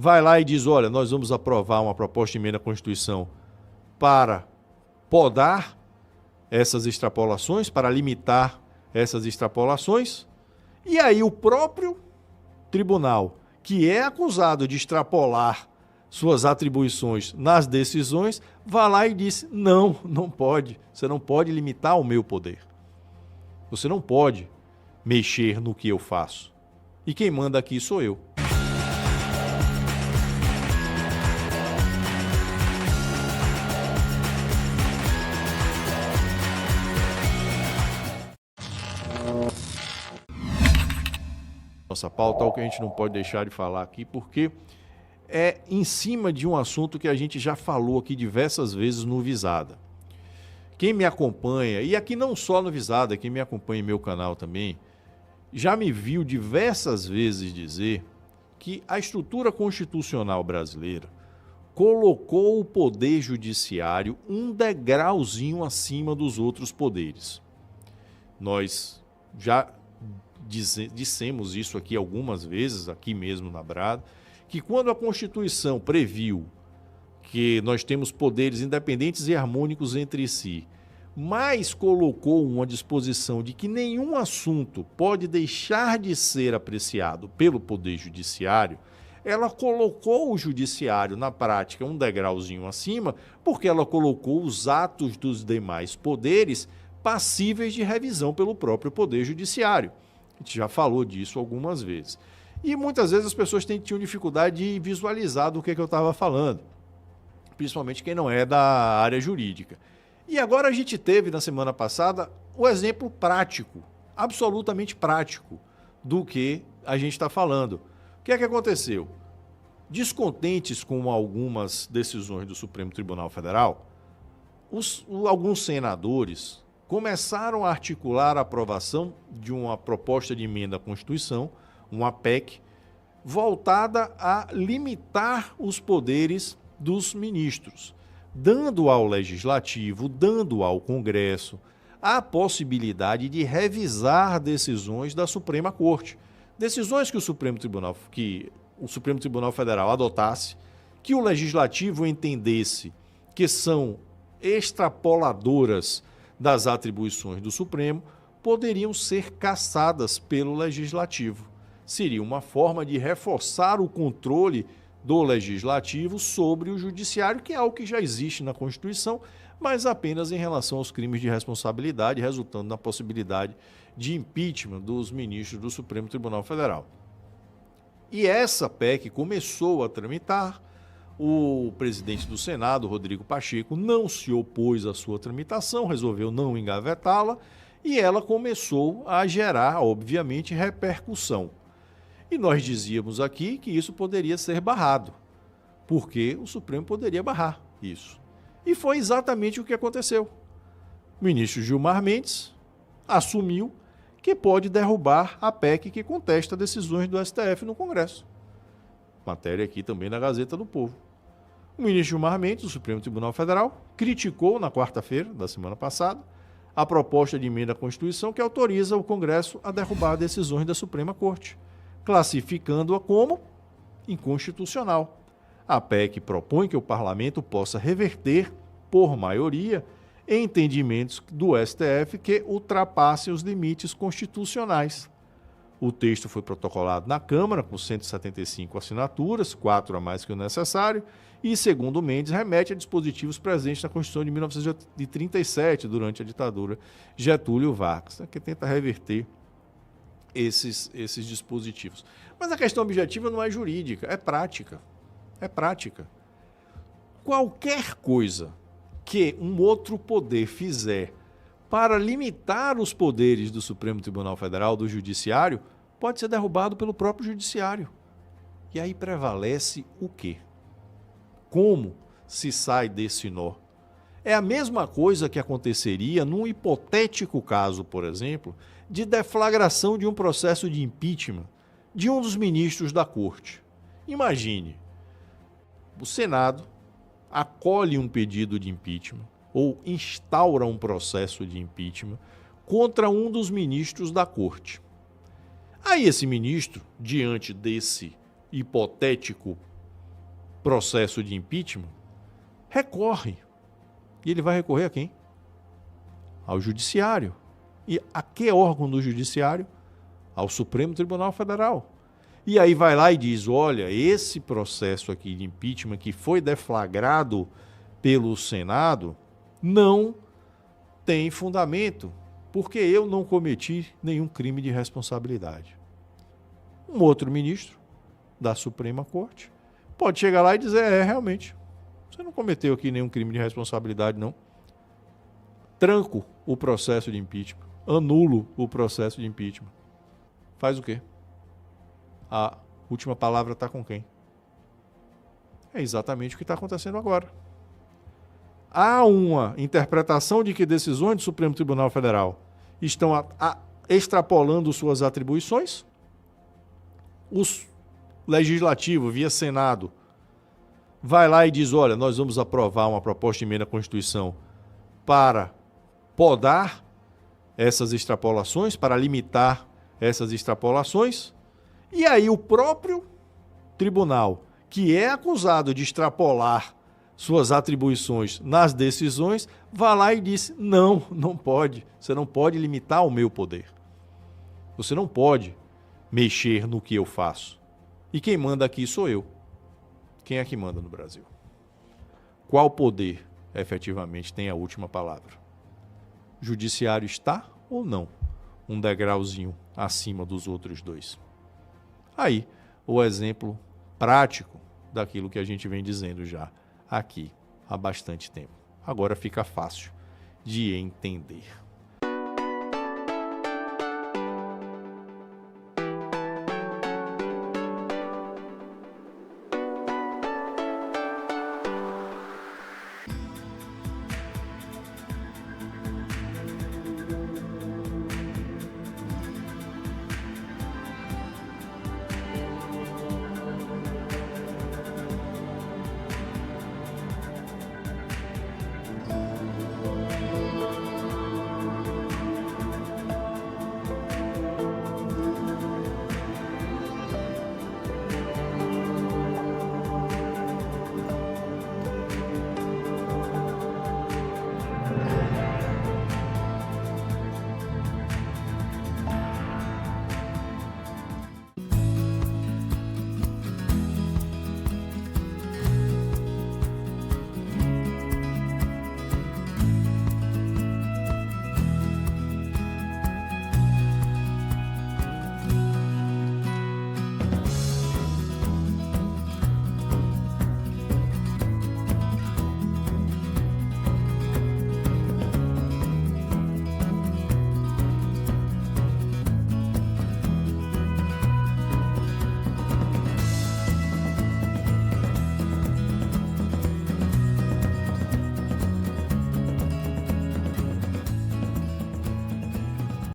vai lá e diz, olha, nós vamos aprovar uma proposta de emenda à Constituição para podar essas extrapolações, para limitar essas extrapolações, e aí o próprio tribunal, que é acusado de extrapolar suas atribuições nas decisões, vai lá e diz, não, não pode, você não pode limitar o meu poder. Você não pode mexer no que eu faço. E quem manda aqui sou eu. Nossa pauta, algo que a gente não pode deixar de falar aqui, porque é em cima de um assunto que a gente já falou aqui diversas vezes no Visada. Quem me acompanha, e aqui não só no Visada, quem me acompanha em meu canal também, já me viu diversas vezes dizer que a estrutura constitucional brasileira colocou o poder judiciário um degrauzinho acima dos outros poderes. Nós já dissemos isso aqui algumas vezes, aqui mesmo na Brada, que quando a Constituição previu que nós temos poderes independentes e harmônicos entre si, mas colocou uma disposição de que nenhum assunto pode deixar de ser apreciado pelo Poder Judiciário, ela colocou o Judiciário, na prática, um degrauzinho acima, porque ela colocou os atos dos demais poderes passíveis de revisão pelo próprio Poder Judiciário. A gente já falou disso algumas vezes. E muitas vezes as pessoas tinham dificuldade de visualizar do que eu estava falando, principalmente quem não é da área jurídica. E agora a gente teve, na semana passada, o exemplo prático, absolutamente prático, do que a gente está falando. O que é que aconteceu? Descontentes com algumas decisões do Supremo Tribunal Federal, alguns senadores começaram a articular a aprovação de uma proposta de emenda à Constituição, uma PEC, voltada a limitar os poderes dos ministros, dando ao Legislativo, dando ao Congresso a possibilidade de revisar decisões da Suprema Corte. Decisões que o Supremo Tribunal Federal adotasse, que o Legislativo entendesse que são extrapoladoras das atribuições do Supremo, poderiam ser cassadas pelo Legislativo. Seria uma forma de reforçar o controle do Legislativo sobre o Judiciário, que é algo que já existe na Constituição, mas apenas em relação aos crimes de responsabilidade, resultando na possibilidade de impeachment dos ministros do Supremo Tribunal Federal. E essa PEC começou a tramitar. O presidente do Senado, Rodrigo Pacheco, não se opôs à sua tramitação, resolveu não engavetá-la, e ela começou a gerar, obviamente, repercussão. E nós dizíamos aqui que isso poderia ser barrado, porque o Supremo poderia barrar isso. E foi exatamente o que aconteceu. O ministro Gilmar Mendes assumiu que pode derrubar a PEC que contesta decisões do STF no Congresso. Matéria aqui também na Gazeta do Povo. O ministro Gilmar Mendes, do Supremo Tribunal Federal, criticou na quarta-feira da semana passada a proposta de emenda à Constituição que autoriza o Congresso a derrubar decisões da Suprema Corte, classificando-a como inconstitucional. A PEC propõe que o Parlamento possa reverter, por maioria, entendimentos do STF que ultrapassem os limites constitucionais. O texto foi protocolado na Câmara com 175 assinaturas, 4 a mais que o necessário, e, segundo Mendes, remete a dispositivos presentes na Constituição de 1937, durante a ditadura Getúlio Vargas, que tenta reverter esses dispositivos. Mas a questão objetiva não é jurídica, é prática. É prática. Qualquer coisa que um outro poder fizer para limitar os poderes do Supremo Tribunal Federal, do Judiciário, pode ser derrubado pelo próprio Judiciário. E aí prevalece o quê? Como se sai desse nó? É a mesma coisa que aconteceria num hipotético caso, por exemplo, de deflagração de um processo de impeachment de um dos ministros da Corte. Imagine, o Senado acolhe um pedido de impeachment ou instaura um processo de impeachment contra um dos ministros da Corte. Aí esse ministro, diante desse hipotético processo de impeachment, recorre. E ele vai recorrer a quem? Ao Judiciário. E a que órgão do Judiciário? Ao Supremo Tribunal Federal. E aí vai lá e diz, olha, esse processo aqui de impeachment que foi deflagrado pelo Senado não tem fundamento, porque eu não cometi nenhum crime de responsabilidade. Um outro ministro da Suprema Corte pode chegar lá e dizer, realmente, você não cometeu aqui nenhum crime de responsabilidade, não. Tranco o processo de impeachment, anulo o processo de impeachment. Faz o quê? A última palavra está com quem? É exatamente o que está acontecendo agora. Há uma interpretação de que decisões do Supremo Tribunal Federal estão extrapolando suas atribuições. O Legislativo, via Senado, vai lá e diz, olha, nós vamos aprovar uma proposta de emenda à Constituição para podar essas extrapolações, para limitar essas extrapolações. E aí o próprio tribunal, que é acusado de extrapolar suas atribuições nas decisões, vai lá e diz, não pode, você não pode limitar o meu poder. Você não pode mexer no que eu faço. E quem manda aqui sou eu. Quem é que manda no Brasil? Qual poder efetivamente tem a última palavra? O Judiciário está ou não um degrauzinho acima dos outros dois? Aí, o exemplo prático daquilo que a gente vem dizendo já aqui há bastante tempo. Agora fica fácil de entender.